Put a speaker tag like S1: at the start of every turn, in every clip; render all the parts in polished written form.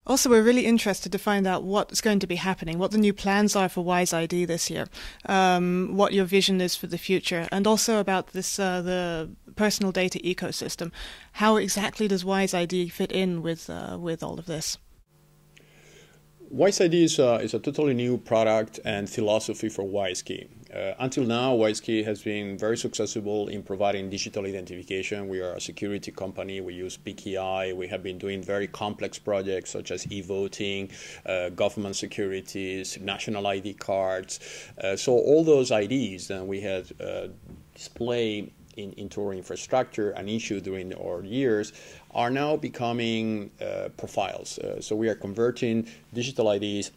S1: Also, we're really interested to find out what's going to be happening, what the new plans are for WISeID this year, what your vision is for the future, and also about this the personal data ecosystem. How exactly does WISeID fit in with all of this?
S2: WISeID is a totally new product and philosophy for WISeKey. Until now, WISeKey has been very successful in providing digital identification. We are a security company. We use PKI. We have been doing very complex projects such as e-voting, government securities, national ID cards. So all those IDs that we had displayed into our infrastructure and issued during our years are now becoming profiles. So we are converting digital IDs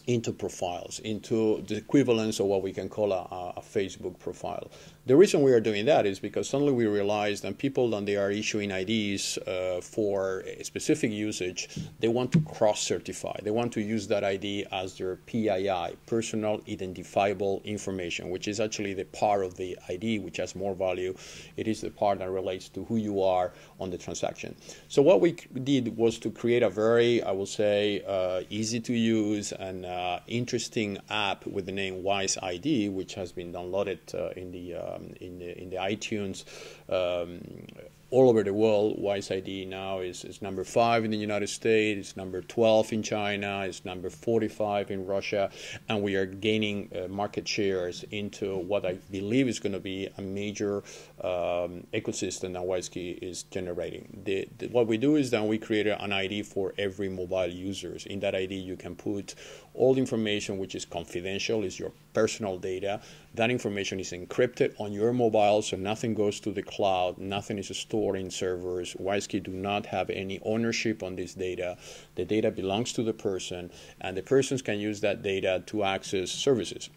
S2: into profiles, into the equivalence of what we can call a Facebook profile. The reason we are doing that is because suddenly we realized that people, when they are issuing IDs for a specific usage, they want to cross-certify. They want to use that ID as their PII, personal identifiable information, which is actually the part of the ID which has more value. It is the part that relates to who you are on the transaction. So what we did was to create a very, I will say, easy to use and interesting app with the name WISeID, which has been downloaded in the iTunes all over the world. WISeID now is number 5 in the United States, it's number 12 in China, it's number 45 in Russia, and we are gaining market shares into what I believe is going to be a major ecosystem that WISeKey is generating. What we do is that we create an ID for every mobile users. In that ID you can put all the information which is confidential, is your personal data. That information is encrypted on your mobile, so nothing goes to the cloud, nothing is stored in servers. WISeKey do not have any ownership on this data. The data belongs to the person, and the persons can use that data to access services.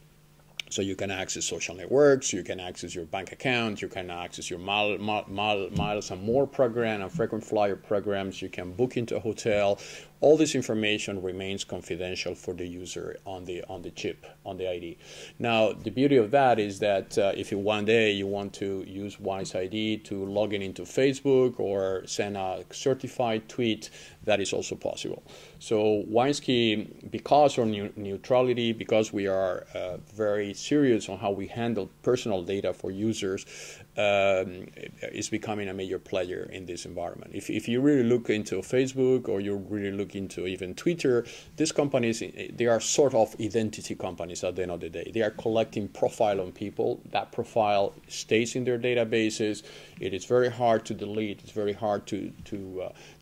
S2: So you can access social networks, you can access your bank account, you can access your miles and more program and frequent flyer programs, you can book into a hotel. All this information remains confidential for the user on the chip, on the ID. Now, the beauty of that is that if one day you want to use WISeID to log in into Facebook or send a certified tweet, that is also possible. So WISeKey, because of neutrality, because we are very serious on how we handle personal data for users, is becoming a major player in this environment. If you really look into Facebook or you really look into even Twitter, these companies, they are sort of identity companies at the end of the day. They are collecting profile on people. That profile stays in their databases. It is very hard to delete. It's very hard to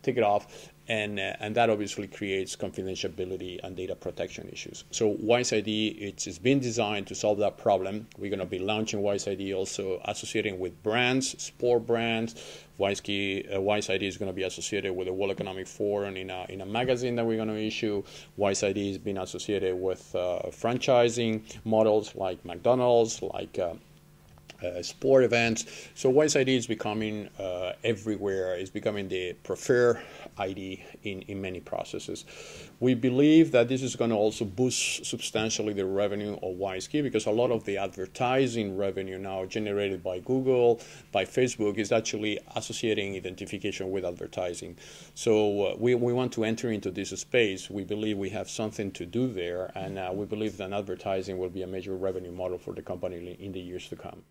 S2: take it off. And that obviously creates confidentiality and data protection issues. So WISeID, it's been designed to solve that problem. We're going to be launching WISeID also associating with brands, sport brands. WISeID is going to be associated with the World Economic Forum in a magazine that we're going to issue. WISeID has been associated with franchising models like McDonald's, like sport events. So WISeID is becoming everywhere. It's becoming the preferred ID in many processes. We believe that this is going to also boost substantially the revenue of WISeKey, because a lot of the advertising revenue now generated by Google, by Facebook, is actually associating identification with advertising. So we want to enter into this space. We believe we have something to do there, and we believe that advertising will be a major revenue model for the company in the years to come.